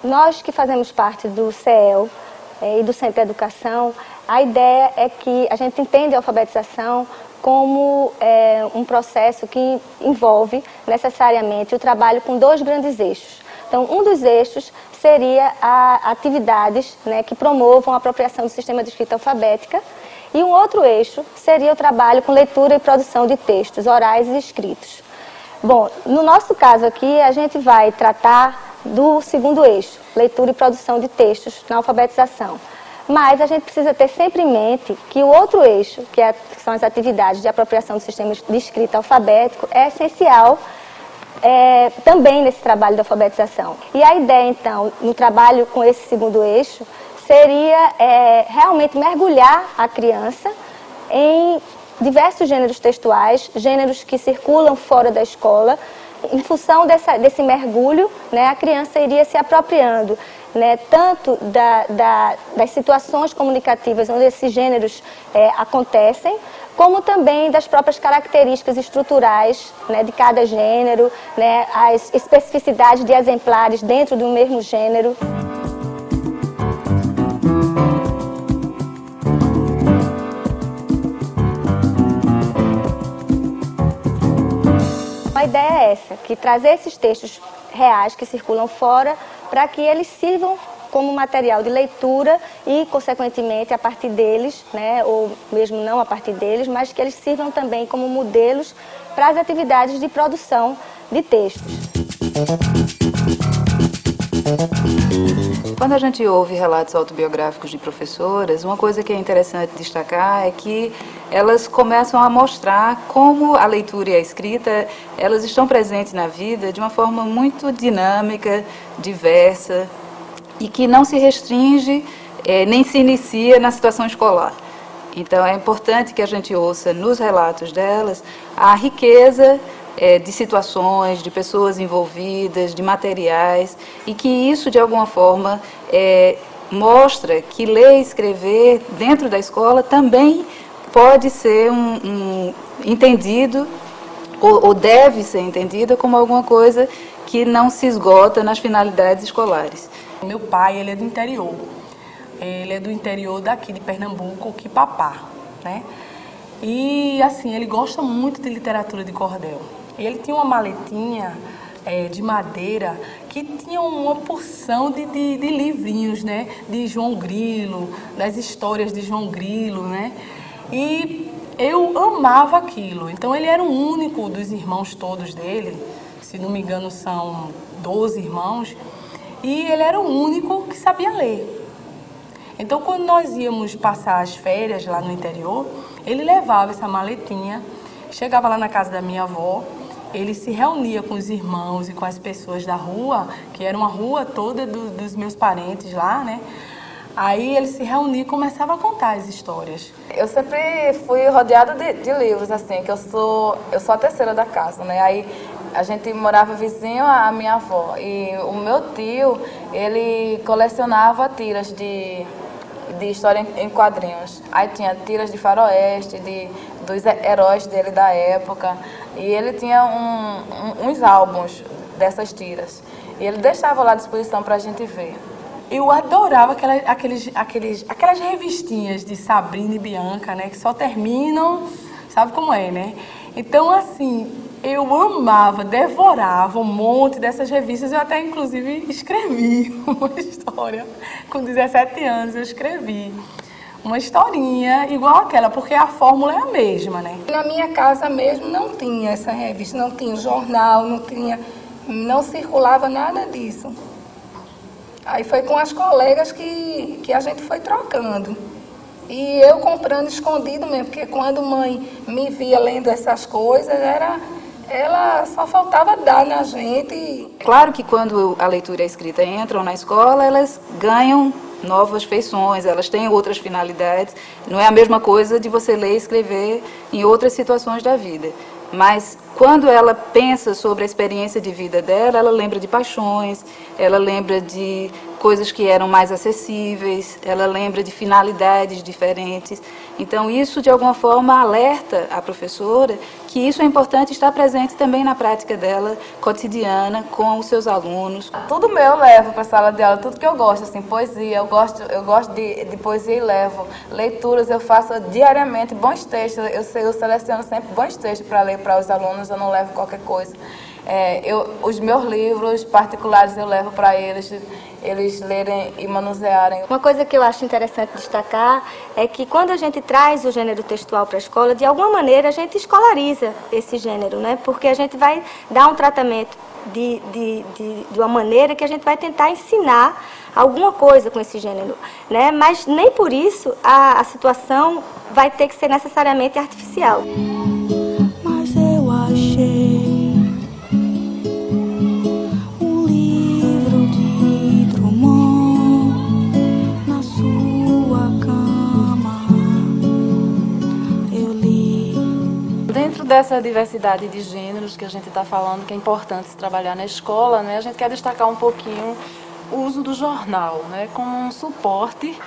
Nós que fazemos parte do CEEL e do Centro de Educação, a ideia é que a gente entende a alfabetização como um processo que envolve necessariamente o trabalho com dois grandes eixos. Então, um dos eixos seria atividades, né, que promovam a apropriação do sistema de escrita alfabética, e um outro eixo seria o trabalho com leitura e produção de textos orais e escritos. Bom, no nosso caso aqui, a gente vai tratar do segundo eixo, leitura e produção de textos na alfabetização. Mas a gente precisa ter sempre em mente que o outro eixo, que são as atividades de apropriação do sistema de escrita alfabético, é essencial também nesse trabalho de alfabetização. E a ideia, então, no trabalho com esse segundo eixo, seria realmente mergulhar a criança em diversos gêneros textuais, gêneros que circulam fora da escola. Em função desse mergulho, né, a criança iria se apropriando, né, tanto das situações comunicativas onde esses gêneros acontecem, como também das próprias características estruturais, né, de cada gênero, né, as especificidades de exemplares dentro do mesmo gênero. A ideia é essa, que trazer esses textos reais que circulam fora para que eles sirvam como material de leitura e, consequentemente, a partir deles, né, ou mesmo não a partir deles, mas que eles sirvam também como modelos para as atividades de produção de textos. Quando a gente ouve relatos autobiográficos de professoras, uma coisa que é interessante destacar é que elas começam a mostrar como a leitura e a escrita, elas estão presentes na vida de uma forma muito dinâmica, diversa, e que não se restringe nem se inicia na situação escolar. Então é importante que a gente ouça nos relatos delas a riqueza de situações, de pessoas envolvidas, de materiais, e que isso de alguma forma mostra que ler e escrever dentro da escola também pode ser entendido ou deve ser entendida como alguma coisa que não se esgota nas finalidades escolares. Meu pai, ele é do interior. Ele é do interior daqui de Pernambuco, Quipapá, né? E assim, ele gosta muito de literatura de cordel. Ele tinha uma maletinha de madeira que tinha uma porção de livrinhos, né? De João Grilo, das histórias de João Grilo, né? E eu amava aquilo. Então ele era o único dos irmãos todos dele, se não me engano são 12 irmãos, e ele era o único que sabia ler. Então quando nós íamos passar as férias lá no interior, ele levava essa maletinha, chegava lá na casa da minha avó, ele se reunia com os irmãos e com as pessoas da rua, que era uma rua toda dos meus parentes lá, né? Aí ele se reunia e começava a contar as histórias. Eu sempre fui rodeada de livros, assim, que eu sou a terceira da casa, né? Aí a gente morava vizinho à minha avó. E o meu tio, ele colecionava tiras de história em quadrinhos. Aí tinha tiras de faroeste, dos heróis dele da época. E ele tinha uns álbuns dessas tiras. E ele deixava lá à disposição para a gente ver. Eu adorava aquelas revistinhas de Sabrina e Bianca, né? Que só terminam, sabe como é, né? Então, assim, eu amava, devorava um monte dessas revistas. Eu até, inclusive, escrevi uma história. Com 17 anos, eu escrevi uma historinha igual aquela, porque a fórmula é a mesma, né? Na minha casa mesmo não tinha essa revista, não tinha jornal, não circulava nada disso. Aí foi com as colegas que a gente foi trocando. E eu comprando escondido mesmo, porque quando mãe me via lendo essas coisas, ela só faltava dar na gente. Claro que quando a leitura e a escrita entram na escola, elas ganham novas feições, elas têm outras finalidades. Não é a mesma coisa de você ler e escrever em outras situações da vida. Mas quando ela pensa sobre a experiência de vida dela, ela lembra de paixões, ela lembra de coisas que eram mais acessíveis, ela lembra de finalidades diferentes. Então, isso, de alguma forma, alerta a professora que isso é importante estar presente também na prática dela cotidiana com os seus alunos. Tudo meu eu levo para a sala de aula, tudo que eu gosto, assim, poesia, eu gosto de poesia e levo. Leituras eu faço diariamente, bons textos, eu seleciono sempre bons textos para ler para os alunos, eu não levo qualquer coisa. Os meus livros particulares eu levo para eles lerem e manusearem. Uma coisa que eu acho interessante destacar é que quando a gente traz o gênero textual para a escola, de alguma maneira a gente escolariza esse gênero, né? Porque a gente vai dar um tratamento de uma maneira que a gente vai tentar ensinar alguma coisa com esse gênero, né? Mas nem por isso a situação vai ter que ser necessariamente artificial. Mas eu achei dessa diversidade de gêneros que a gente está falando, que é importante se trabalhar na escola, né, a gente quer destacar um pouquinho o uso do jornal, né, como um suporte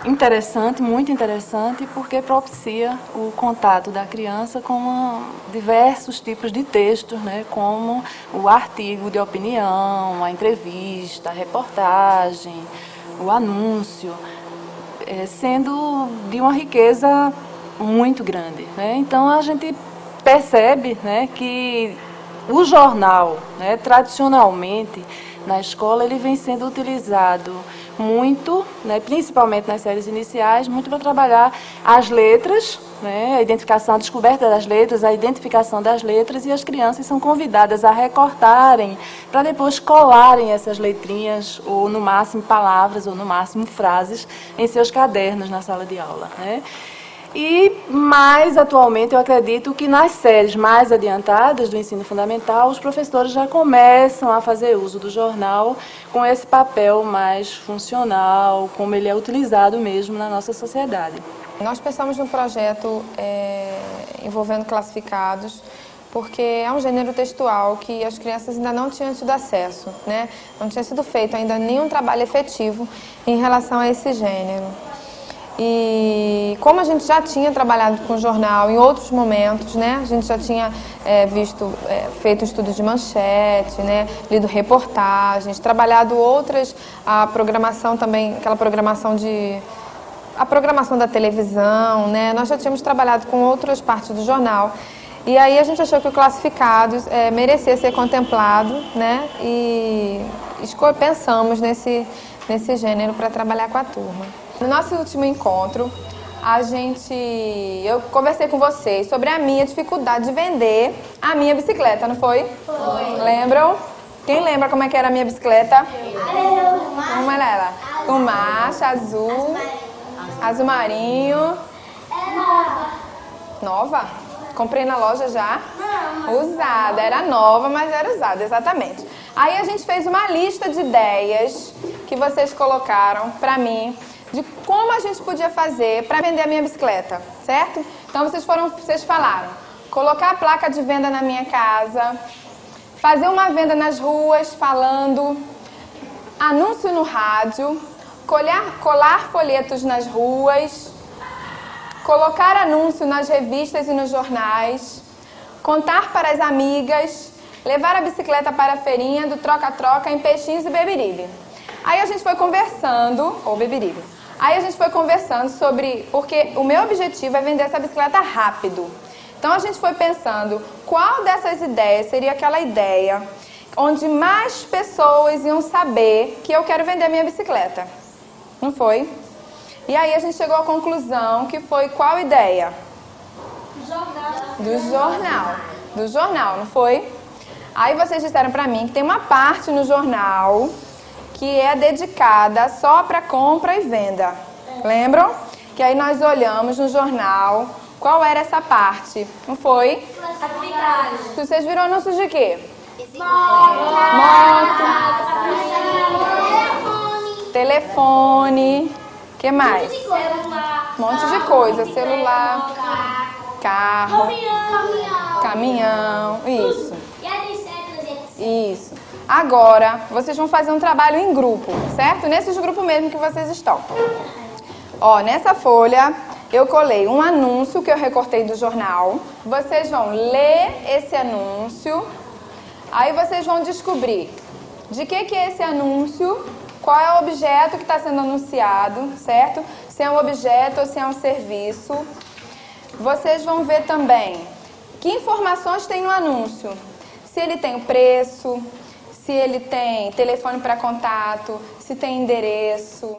interessante, muito interessante, porque propicia o contato da criança com diversos tipos de textos, né, como o artigo de opinião, a entrevista, a reportagem, o anúncio, sendo de uma riqueza muito grande, né? Então a gente percebe, né, que o jornal, né, tradicionalmente na escola, ele vem sendo utilizado muito, né, principalmente nas séries iniciais, muito para trabalhar as letras, né, a identificação, a descoberta das letras, a identificação das letras, e as crianças são convidadas a recortarem para depois colarem essas letrinhas, ou no máximo palavras, ou no máximo frases, em seus cadernos na sala de aula, né? E mais atualmente eu acredito que nas séries mais adiantadas do ensino fundamental, os professores já começam a fazer uso do jornal com esse papel mais funcional, como ele é utilizado mesmo na nossa sociedade. Nós pensamos no projeto envolvendo classificados, porque é um gênero textual que as crianças ainda não tinham tido acesso, né? Não tinha sido feito ainda nenhum trabalho efetivo em relação a esse gênero. E como a gente já tinha trabalhado com jornal em outros momentos, né? A gente já tinha feito estudos de manchete, né? Lido reportagens, trabalhado a programação também, aquela programação a programação da televisão, né? Nós já tínhamos trabalhado com outras partes do jornal. E aí a gente achou que o Classificados merecia ser contemplado, né? E pensamos nesse gênero para trabalhar com a turma. No nosso último encontro, eu conversei com vocês sobre a minha dificuldade de vender a minha bicicleta, não foi? Foi. Lembram? Quem lembra como é que era a minha bicicleta? Como era ela? Com marcha, azul marinho. Nova? Comprei na loja já? Não. Usada, era nova, mas era usada, exatamente. Aí a gente fez uma lista de ideias que vocês colocaram pra mim, de como a gente podia fazer para vender a minha bicicleta, certo? Então vocês falaram, colocar a placa de venda na minha casa, fazer uma venda nas ruas falando, anúncio no rádio, colar folhetos nas ruas, colocar anúncio nas revistas e nos jornais, contar para as amigas, levar a bicicleta para a feirinha do troca-troca em Peixinhos e Beberibe. Aí a gente foi conversando, ou Beberibe. Aí a gente foi conversando porque o meu objetivo é vender essa bicicleta rápido. Então a gente foi pensando qual dessas ideias seria aquela ideia onde mais pessoas iam saber que eu quero vender minha bicicleta. Não foi? E aí a gente chegou à conclusão que foi qual ideia? Do jornal, não foi? Aí vocês disseram pra mim que tem uma parte no jornal que é dedicada só para compra e venda. Lembram? Que aí nós olhamos no jornal qual era essa parte. Não foi? Classificados. Vocês viram anúncios de quê? Moto. Telefone. O que mais? Um monte de coisa. Celular. Carro. Caminhão. isso. Isso. Agora, vocês vão fazer um trabalho em grupo, certo? Nesses grupos mesmo que vocês estão. Ó, nessa folha eu colei um anúncio que eu recortei do jornal. Vocês vão ler esse anúncio. Aí vocês vão descobrir de que é esse anúncio, qual é o objeto que está sendo anunciado, certo? Se é um objeto ou se é um serviço. Vocês vão ver também que informações tem no anúncio. Se ele tem o preço, se ele tem telefone para contato, se tem endereço.